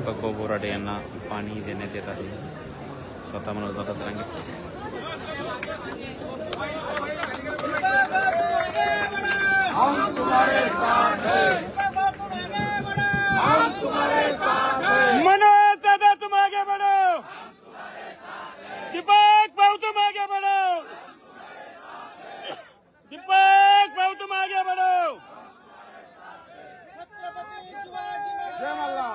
दीपक भाऊ बोराडे यांना पाणी देण्यात येत आहे। स्वतः मनोज दादा जरांगे हम तुम्हारे साथ हैं, हम तुम्हारे साथ हैं। मनोज दादा तुम आगे बढ़ो, दीपक भाऊ तुम आगे बढ़ो, दीपक भाऊ तुम आगे बढ़ो। जय मल्ला,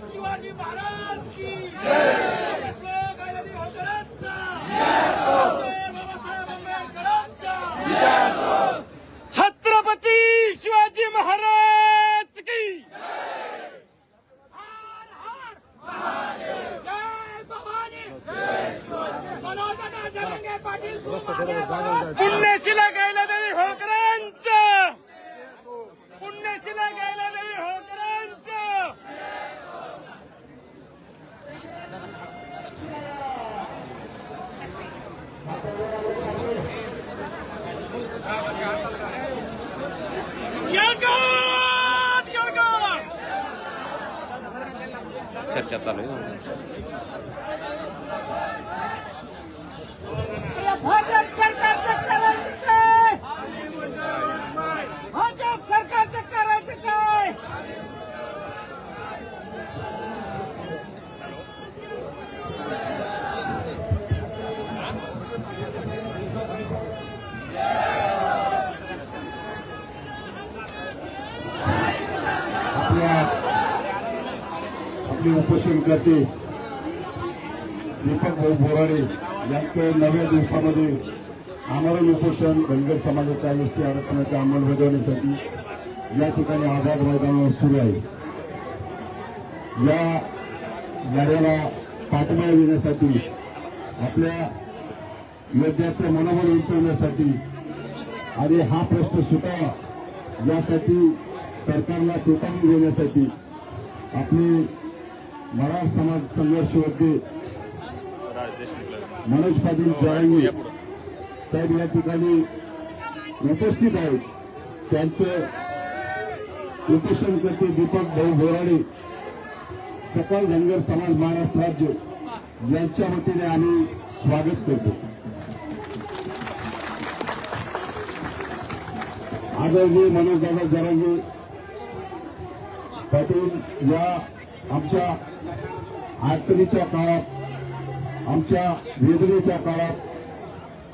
शिवाजी महाराज की बाबासाहेब आंबेडकरांचा, छत्रपती शिवाजी महाराज की जय भवानी। मनोज जरांगे पाटील पुण्यशिला गायला देवी होळकरांचं, पुण्यशिला गायला देवी होळकरांचं। चर्चा चालू आहे। भाजप सरकारचं करायचं काय? भाजप सरकारचं करायचं काय? आपले उपोषणकर्ते दीपक भाऊ बोराडे यांचं नव्या दिवसामध्ये आमरण उपोषण धनगर समाजाच्या एसटी आरक्षणाच्या अंमलबजावणीसाठी या ठिकाणी आझाद मैदानावर सुरू आहे। या लढ्याला पाठिंबा देण्यासाठी, आपल्या योद्ध्याचं मनोबल उंचवण्यासाठी आणि हा प्रश्न सुटावा यासाठी सरकारला चेतावणी देण्यासाठी आपले मराठा समाज संघर्ष योद्धे मनोज पाटील जरांगे साहेब या ठिकाणी उपस्थित आहेत। त्यांचं उपोषणकर्ते दीपक भाऊ बोराडे, सकल धनगर समाज महाराष्ट्र राज्य यांच्या वतीने आम्ही स्वागत करतो। आदरणीय मनोजदादा जरांगे पाटील या आमच्या अडचणीच्या काळात, आमच्या वेदनेच्या काळात,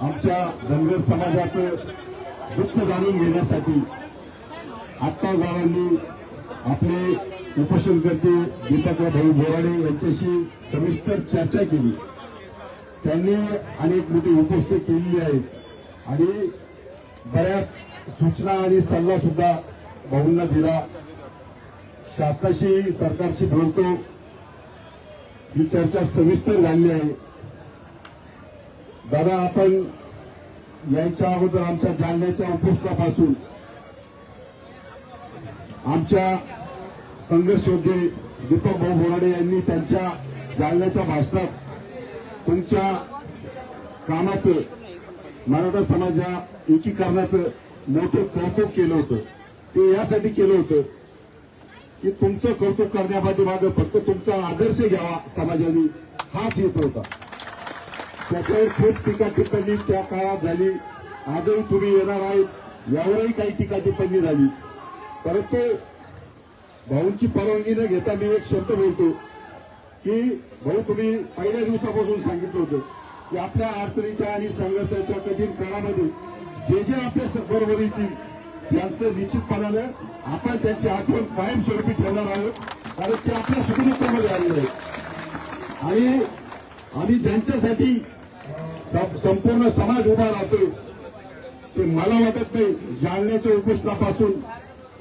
आमच्या धनगर समाजाचं दुःख जाणून घेण्यासाठी आत्तागावांनी आपले उपोषणकर्ते दीपक भाऊ बोराडे यांच्याशी सविस्तर चर्चा केली। त्यांनी अनेक मोठी उपोषणे केलेली आहेत आणि बऱ्याच सूचना आणि सल्ला सुद्धा भाऊंना दिला। शासनाशी, सरकारशी बोलतो, ही चर्चा सविस्तर झाली आहे। दादा, आपण यायच्या अगोदर आमच्या जालन्याच्या उपोषणापासून आमच्या संघर्ष योद्धे दीपक भाऊ बोराडे यांनी त्यांच्या जालन्याच्या भाषणात तुमच्या कामाचं, मराठा समाजा एकीकरणाचं मोठं कौतुक केलं होतं। ते यासाठी केलं होतं की तुमचं कौतुक करण्यापाठीमागं फक्त तुमचा आदर्श घ्यावा समाजाने, हाच हेतू होता। त्याच्यावर खूप टीका टिप्पणी त्या काळात झाली, आजही तुम्ही येणार आहेत, यावरही काही टीका टिप्पणी झाली। परंतु भाऊंची परवानगी न घेता मी एक शब्द बोलतो की भाऊ, तुम्ही पहिल्या दिवसापासून सांगितलं होतं की आपल्या अडचणीच्या आणि संघर्षाच्या कठीण काळामध्ये जे जे आपल्या बरोबर येतील त्यांचं निश्चितपणानं आपण त्यांची आठवण कायमस्वरूपी ठेवणार आहोत, कारण ते आपल्या सुखदुःखामध्ये आलेले आहेत। आणि आम्ही ज्यांच्यासाठी संपूर्ण समाज उभा राहतोय ते मला वाटत नाही जालन्याच्या उपोषणापासून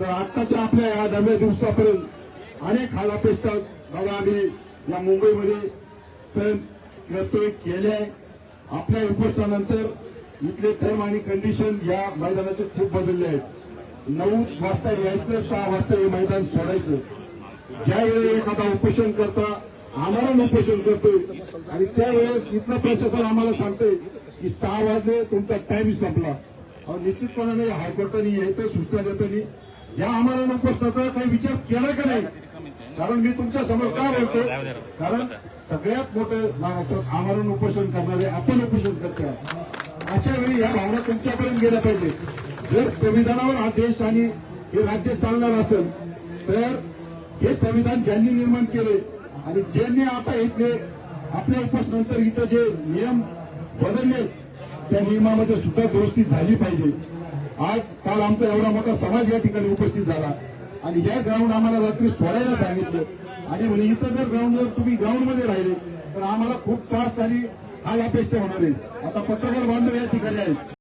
तर आत्ताच्या आपल्या या नव्या दिवसापर्यंत अनेक हाल अपेष्टा बघा, आम्ही या मुंबईमध्ये सण करतोय केले. आपल्या उपोषणानंतर इथले टर्म आणि कंडिशन या मैदानाचे खूप बदलले आहेत. 9 वाजता यायचं, 6 वाजता हे मैदान सोडायचं. ज्यावेळी एखादा उपोषण करता आम्हाला उपोषण करतोय आणि त्यावेळेस इथलं प्रशासन आम्हाला सांगतंय की 6 वाजले तुमचा टाइम संपला. निश्चितपणाने हायकोर्टाने यायचं सूचना देताना या आम्हाला उपोषणाचा काही विचार केला का नाही. कारण मी तुमच्या समोर का बोलतो, कारण सगळ्यात मोठं आमरण उपोषण करणारे आपण उपोषण करतोय. अशा वेळी या भावना तुमच्यापर्यंत गेल्या पाहिजे. जर संविधानावर हा देश आणि हे राज्य चालणार असेल तर हे संविधान ज्यांनी निर्माण केले आणि ज्यांनी आता इथले आपल्या उपोषणानंतर इथं जे नियम बदलले त्या नियमामध्ये सुद्धा दुरुस्ती झाली पाहिजे. आज काल आमचा एवढा मोठा समाज या ठिकाणी उपस्थित झाला आणि या ग्राउंड आम्हाला रात्री सोडायला सांगितलं आणि म्हणे इथं जर ग्राउंडवर तुम्ही ग्राउंडमध्ये राहिले तर आम्हाला खूप त्रास आणि हाल अपेक्षा होणार आहे. आता पत्रकार बांधव या ठिकाणी आहेत.